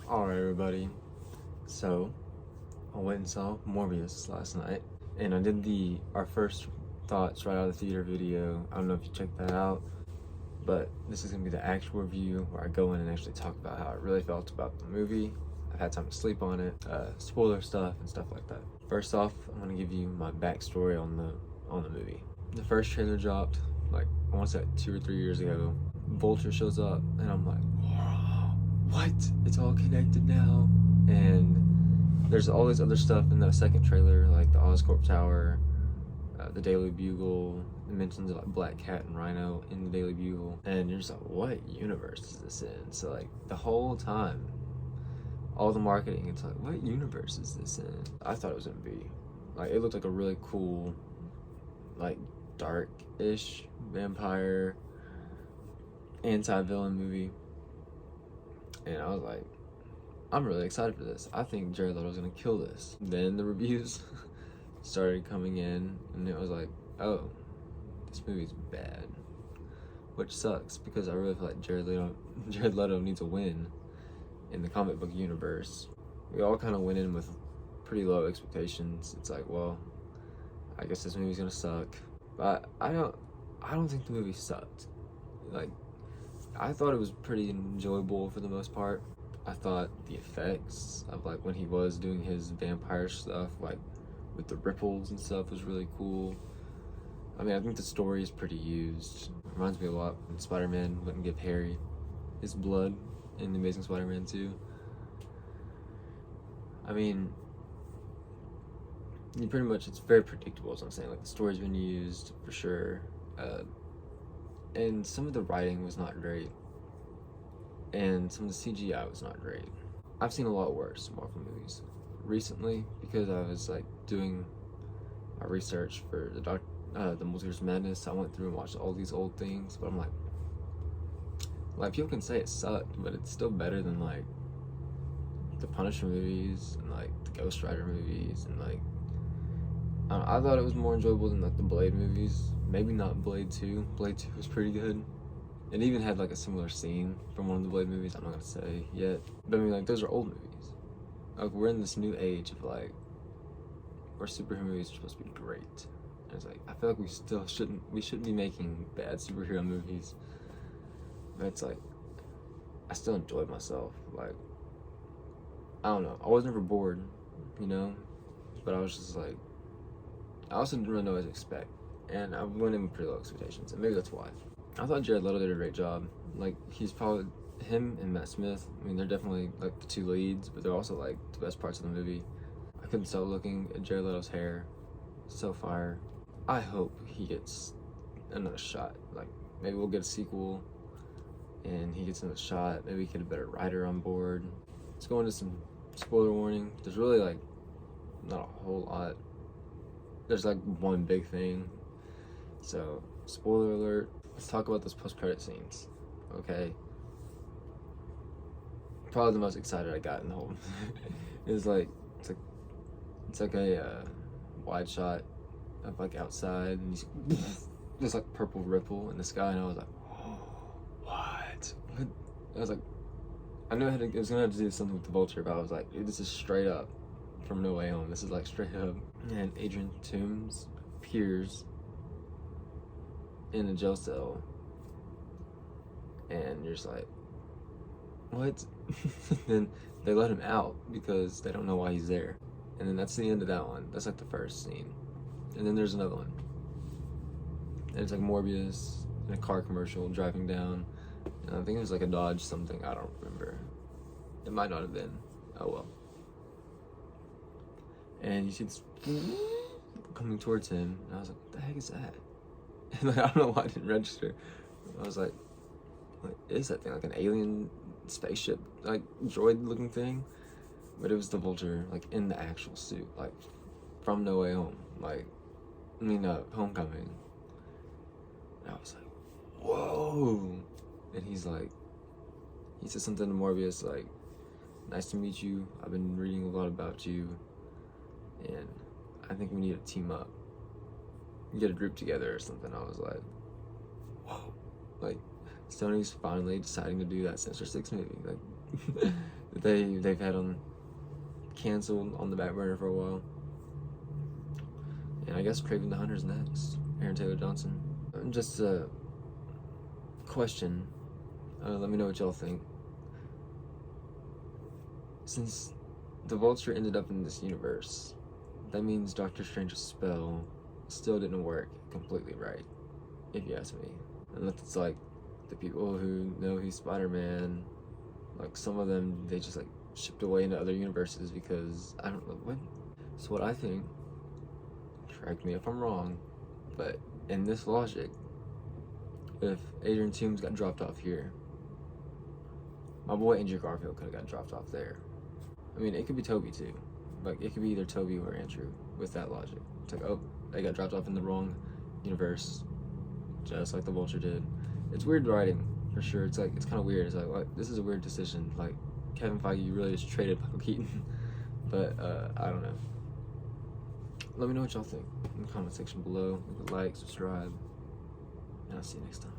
Alright, everybody. So, I went and saw Morbius last night, and I did our first thoughts right out of the theater video. I don't know if you checked that out, but this is gonna be the actual review where I go in and actually talk about how I really felt about the movie. I've had time to sleep on it, spoiler stuff and stuff like that. First off, I'm gonna give you my backstory on the movie. The first trailer dropped, like, I want to say 2 or 3 years ago. Vulture shows up, and I'm like, what? It's all connected now. And there's all this other stuff in the second trailer, like the Oscorp Tower, the Daily Bugle. It mentions like Black Cat and Rhino in the Daily Bugle, and you're just like, what universe is this in? So like the whole time, all the marketing, it's like, what universe is this in? I thought it was gonna be like, it looked like a really cool, like dark-ish vampire anti-villain movie. And I was like, I'm really excited for this. I think Jared Leto's gonna kill this. Then the reviews started coming in, and it was like, oh, this movie's bad. Which sucks, because I really feel like Jared Leto needs a win in the comic book universe. We all kind of went in with pretty low expectations. It's like, well, I guess this movie's gonna suck. But I don't think the movie sucked. Like, I thought it was pretty enjoyable for the most part. I thought the effects of like when he was doing his vampire stuff, like with the ripples and stuff, was really cool. I mean, I think the story is pretty used. It reminds me a lot when Spider-Man wouldn't give Harry his blood in The Amazing Spider-Man 2. I mean, it's very predictable, as I'm saying. Like, the story's been used for sure. And some of the writing was not great, and some of the CGI was not great. I've seen a lot worse Marvel movies recently, because I was like doing my research for the Multiverse of Madness. I went through and watched all these old things, but I'm like people can say it sucked, but it's still better than like the Punisher movies and like the Ghost Rider movies, and like I thought it was more enjoyable than like the Blade movies. Maybe not Blade 2. Blade 2 was pretty good. It even had like a similar scene from one of the Blade movies. I'm not gonna say yet, but I mean, like, those are old movies. Like, we're in this new age of like where superhero movies are supposed to be great. And it's like, I feel like we shouldn't be making bad superhero movies. But it's like, I still enjoyed myself. Like, I don't know. I was never bored, you know? But I was just like, I also didn't really know what to expect. And I went in with pretty low expectations, and maybe that's why. I thought Jared Leto did a great job. Like, he's probably, him and Matt Smith, I mean, they're definitely like the two leads, but they're also like the best parts of the movie. I couldn't stop looking at Jared Leto's hair. So fire. I hope he gets another shot. Like, maybe we'll get a sequel and he gets another shot. Maybe we get a better writer on board. Let's go into some spoiler warning. There's really like not a whole lot. There's like one big thing. So, spoiler alert. Let's talk about those post-credit scenes, okay? Probably the most excited I got in the whole it's like a wide shot of like outside, and there's like purple ripple in the sky, and I was like, oh, what? I was like, I knew it was gonna have to do something with the Vulture, but I was like, this is straight up from No Way Home. This is like straight up. And Adrian Toomes appears in a jail cell, and you're just like, what? Then they let him out because they don't know why he's there, and then that's the end of that one. That's like the first scene, and then there's another one, and it's like Morbius in a car commercial driving down, and I think it was like a Dodge something, I don't remember. It might not have been. Oh well. And you see this coming towards him, and I was like, what the heck is that? And like, I don't know why I didn't register. I was like, what is that thing? Like an alien spaceship, like droid looking thing? But it was the Vulture, like in the actual suit, like from No Way Home, like, I mean, Homecoming. And I was like, whoa. And he said something to Morbius like, nice to meet you, I've been reading a lot about you, and I think we need to team up, get a group together or something. I was like, whoa, like, Sony's finally deciding to do that Sinister Six movie. Like, that they've had on canceled on the back burner for a while. And I guess Craven the Hunter's next. Aaron Taylor Johnson. Just a question. Let me know what y'all think. Since the Vulture ended up in this universe, that means Doctor Strange's spell still didn't work completely right, if you ask me. Unless it's like the people who know he's Spider-Man, like some of them, they just like shipped away into other universes because I don't know what. So what I think, correct me if I'm wrong, but in this logic, if Adrian Toomes got dropped off here, my boy Andrew Garfield could have got dropped off there. I mean, it could be Toby too. Like, it could be either Toby or Andrew with that logic. It's like, oh, they got dropped off in the wrong universe, just like the Vulture did. It's weird writing, for sure. It's like, it's kind of weird. It's like, what? This is a weird decision. Like, Kevin Feige, you really just traded Michael Keaton. But, I don't know. Let me know what y'all think in the comment section below. Like, subscribe, and I'll see you next time.